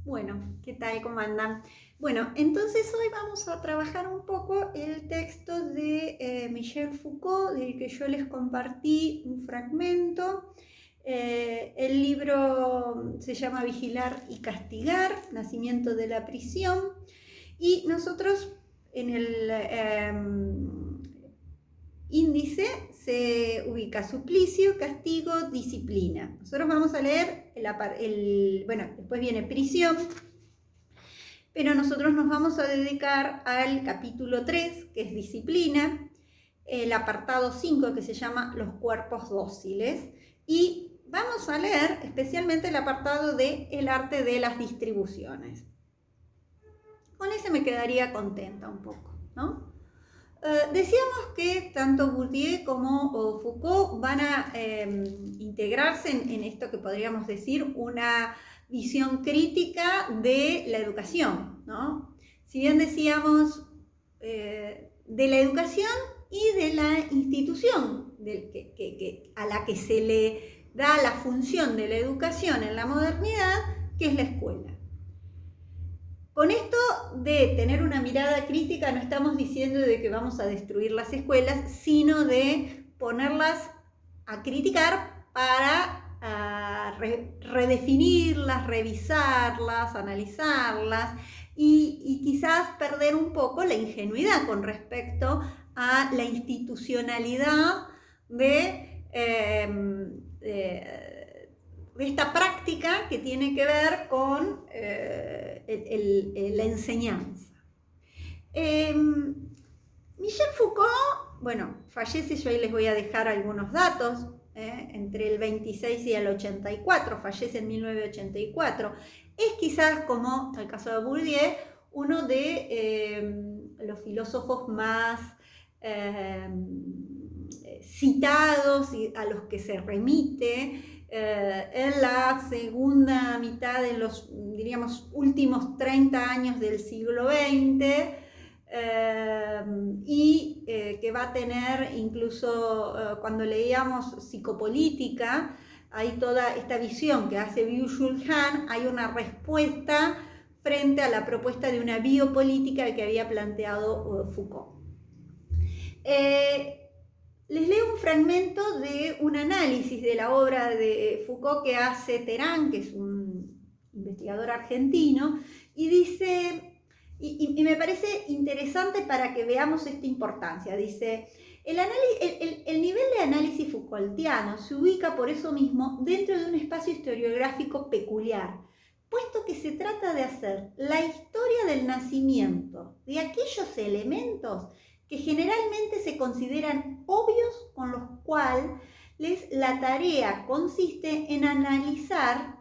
Bueno, ¿qué tal? ¿Cómo andan? Bueno, entonces hoy vamos a trabajar un poco el texto de Michel Foucault, del que yo les compartí un fragmento. El libro se llama Vigilar y Castigar, Nacimiento de la Prisión, y nosotros en el índice se ubica suplicio, castigo, disciplina. Nosotros vamos a leer bueno, después viene prisión, pero nosotros nos vamos a dedicar al capítulo 3, que es disciplina, el apartado 5, que se llama los cuerpos dóciles, y vamos a leer especialmente el apartado de el arte de las distribuciones. Con ese me quedaría contenta un poco, ¿no? Decíamos que tanto Bourdieu como Foucault van a integrarse en esto que podríamos decir una visión crítica de la educación, ¿no? Si bien decíamos de la educación y de la institución a la que se le da la función de la educación en la modernidad, que es la escuela. Con esto de tener una mirada crítica no estamos diciendo de que vamos a destruir las escuelas, sino de ponerlas a criticar para redefinirlas, revisarlas, analizarlas y quizás perder un poco la ingenuidad con respecto a la institucionalidad de esta práctica que tiene que ver con la enseñanza. Michel Foucault, bueno, fallece, yo ahí les voy a dejar algunos datos, entre el 26 y el 84, fallece en 1984. Es quizás, como el caso de Bourdieu, uno de los filósofos más citados y a los que se remite en la segunda mitad de los, diríamos, últimos 30 años del siglo XX, y que va a tener incluso cuando leíamos psicopolítica, hay toda esta visión que hace Byung-Chul Han, hay una respuesta frente a la propuesta de una biopolítica que había planteado Foucault. Les leo un fragmento de un análisis de la obra de Foucault que hace Terán, que es un investigador argentino, y dice, y me parece interesante para que veamos esta importancia, dice, el nivel de análisis Foucaultiano se ubica por eso mismo dentro de un espacio historiográfico peculiar, puesto que se trata de hacer la historia del nacimiento de aquellos elementos que generalmente se consideran obvios, con los cuales la tarea consiste en analizar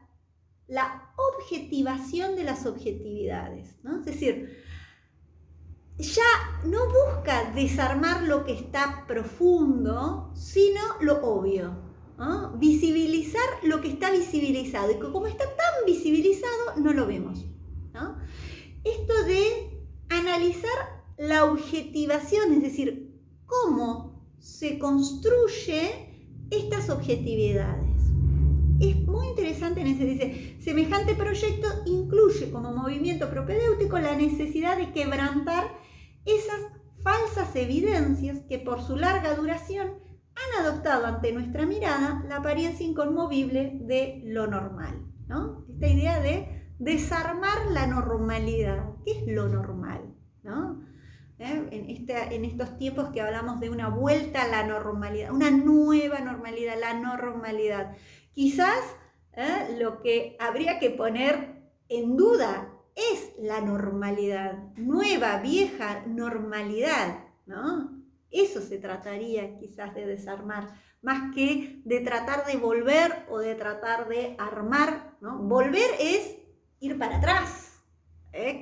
la objetivación de las objetividades, ¿no? Es decir, ya no busca desarmar lo que está profundo, sino lo obvio, ¿no? Visibilizar lo que está visibilizado, y que como está tan visibilizado no lo vemos, ¿no? Esto de analizar la objetivación, es decir, cómo se construye estas objetividades. Es muy interesante en ese, dice, semejante proyecto incluye como movimiento propedéutico la necesidad de quebrantar esas falsas evidencias que por su larga duración han adoptado ante nuestra mirada la apariencia inconmovible de lo normal, ¿no? Esta idea de desarmar la normalidad. ¿Qué es lo normal? ¿No? En estos tiempos que hablamos de una vuelta a la normalidad, una nueva normalidad, la normalidad. Quizás lo que habría que poner en duda es la normalidad, nueva, vieja normalidad, ¿no? Eso se trataría quizás de desarmar, más que de tratar de volver o de tratar de armar, ¿no? Volver es ir para atrás.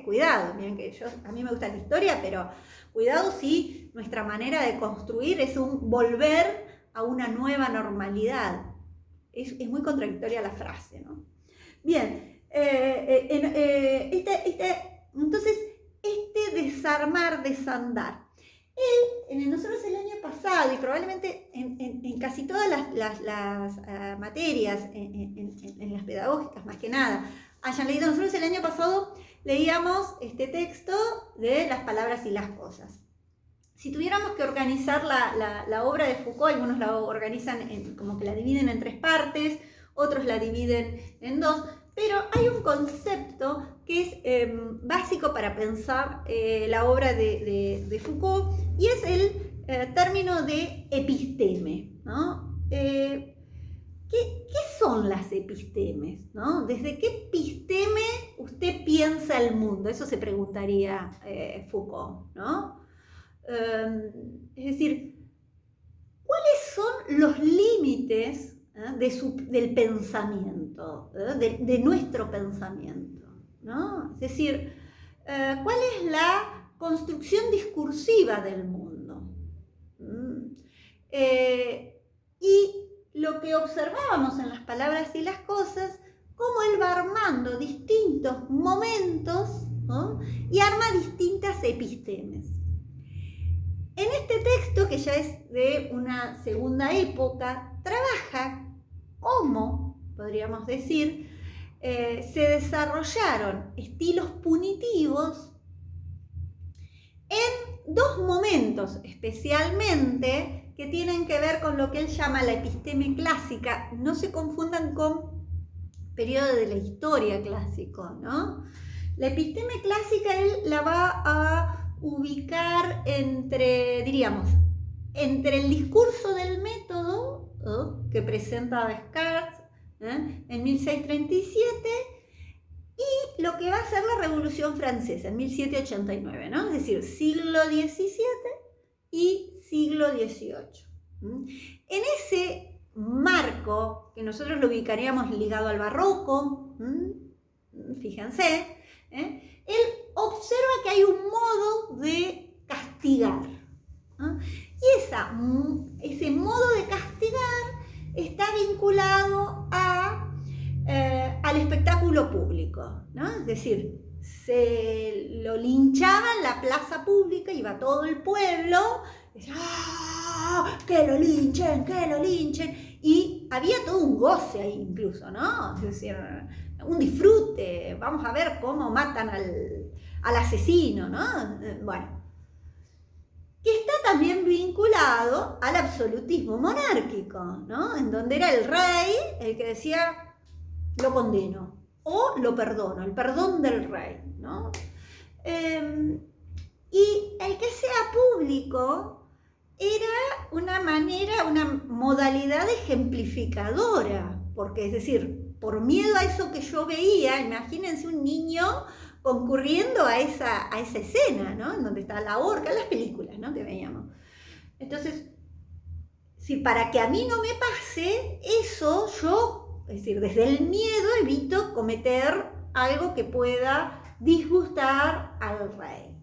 Cuidado, miren que a mí me gusta la historia, pero cuidado si nuestra manera de construir es un volver a una nueva normalidad. Es muy contradictoria la frase, ¿no? Bien, entonces, este desarmar, desandar. Nosotros el año pasado, y probablemente en casi todas las materias, en las pedagógicas más que nada, hayan leído. Nosotros el año pasado leíamos este texto de Las palabras y las cosas. Si tuviéramos que organizar la obra de Foucault, algunos la organizan como que la dividen en 3 partes, otros la dividen en 2, pero hay un concepto que es básico para pensar la obra de Foucault, y es el término de episteme, ¿no? ¿Qué son las epistemes, ¿no? ¿Desde qué episteme usted piensa el mundo? Eso se preguntaría Foucault, ¿no? Es decir, ¿cuáles son los límites del pensamiento, de nuestro pensamiento, ¿no? Es decir, ¿cuál es la construcción discursiva del mundo? Y lo que observábamos en Las palabras y las cosas, cómo él va armando distintos momentos, ¿no? Y arma distintas epistemes. En este texto, que ya es de una segunda época, trabaja cómo, podríamos decir, se desarrollaron estilos punitivos en 2 momentos especialmente, que tienen que ver con lo que él llama la episteme clásica. No se confundan con periodo de la historia clásico, ¿no? La episteme clásica él la va a ubicar entre, diríamos, entre el discurso del método que presenta Descartes en 1637 y lo que va a ser la Revolución Francesa en 1789, ¿no? Es decir, siglo XVII y siglo XVIII. En ese marco, que nosotros lo ubicaríamos ligado al barroco, fíjense, él observa que hay un modo de castigar, ¿no? Y ese modo de castigar está vinculado al espectáculo público, ¿no? Es decir, se lo linchaba en la plaza pública, iba todo el pueblo, decía, ¡ah! ¡Que lo linchen! ¡Que lo linchen! Y había todo un goce ahí incluso, ¿no? Es decir, un disfrute, vamos a ver cómo matan al asesino, ¿no? Bueno, que está también vinculado al absolutismo monárquico, ¿no? En donde era el rey el que decía, lo condeno, o lo perdono, el perdón del rey, ¿no? Y el que sea público era una manera, una modalidad ejemplificadora, porque es decir, por miedo a eso que yo veía, imagínense un niño concurriendo a esa escena, ¿no? En donde está la horca, en las películas, ¿no? Que veíamos. Entonces, si para que a mí no me pase eso, yo, es decir, desde el miedo evito cometer algo que pueda disgustar al rey.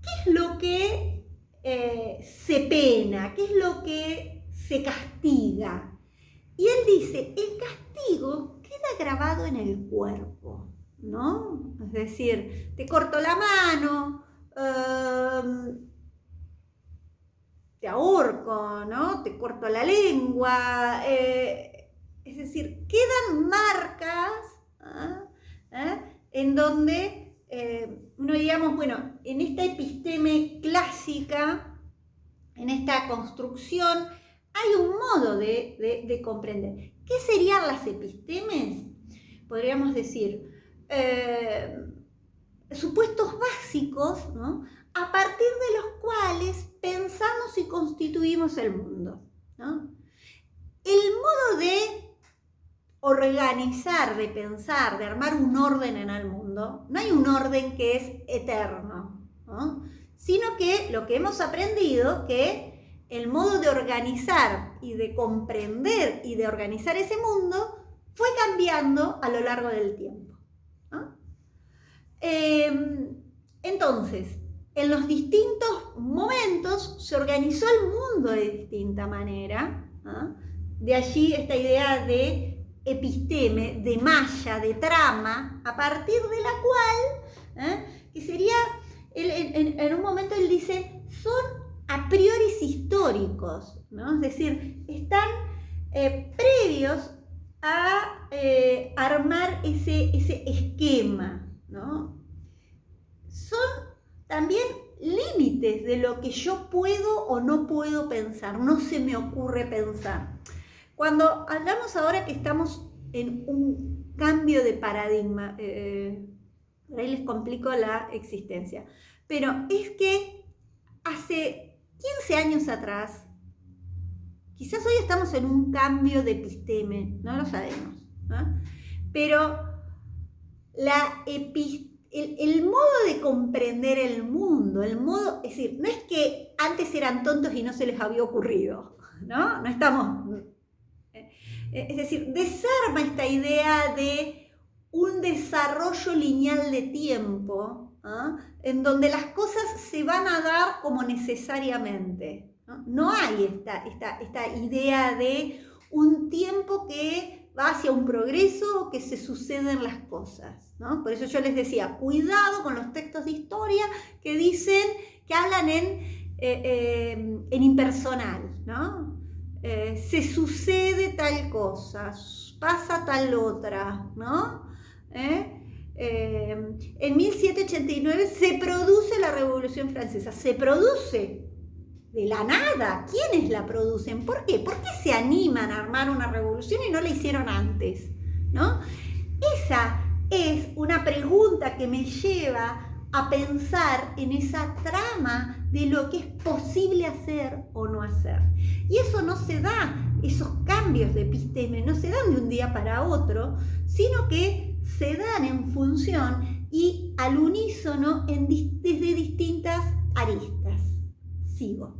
¿Qué es lo que se pena? ¿Qué es lo que se castiga? Y él dice, el castigo queda grabado en el cuerpo, ¿no? Es decir, te corto la mano, te ahorco, ¿no? Te corto la lengua, es decir, quedan marcas en donde uno, digamos, bueno, en esta episteme clásica, en esta construcción, hay un modo de comprender. ¿Qué serían las epistemes? Podríamos decir, supuestos básicos, ¿no? A partir de los cuales pensamos y constituimos el mundo, ¿no? El modo de organizar, de pensar, de armar un orden en el mundo, no hay un orden que es eterno, ¿no? Sino que lo que hemos aprendido, que el modo de organizar y de comprender y de organizar ese mundo fue cambiando a lo largo del tiempo, ¿no? Entonces, en los distintos momentos se organizó el mundo de distinta manera, ¿no? De allí esta idea de episteme, de malla, de trama, a partir de la cual, que sería, en un momento él dice, son a priori históricos, ¿no? Es decir, están previos a armar ese esquema, ¿no? Son también límites de lo que yo puedo o no puedo pensar, no se me ocurre pensar. Cuando hablamos ahora que estamos en un cambio de paradigma, por ahí les complico la existencia, pero es que hace 15 años atrás, quizás hoy estamos en un cambio de episteme, no lo sabemos, ¿no? Pero el modo de comprender el mundo, el modo, es decir, no es que antes eran tontos y no se les había ocurrido, ¿no? No estamos, es decir, desarma esta idea de un desarrollo lineal de tiempo, ¿no? En donde las cosas se van a dar como necesariamente. No hay esta idea de un tiempo que va hacia un progreso o que se suceden las cosas, ¿no? Por eso yo les decía, cuidado con los textos de historia que dicen, que hablan en impersonal, ¿no? Se sucede tal cosa, pasa tal otra, ¿no? En 1789 se produce la Revolución Francesa, se produce de la nada. ¿Quiénes la producen? ¿Por qué? ¿Por qué se animan a armar una revolución y no la hicieron antes? ¿No? Esa es una pregunta que me lleva a pensar en esa trama de lo que es posible hacer o no hacer. Y eso no se da, esos cambios de episteme no se dan de un día para otro, sino que se dan en función y al unísono desde distintas aristas. Sigo.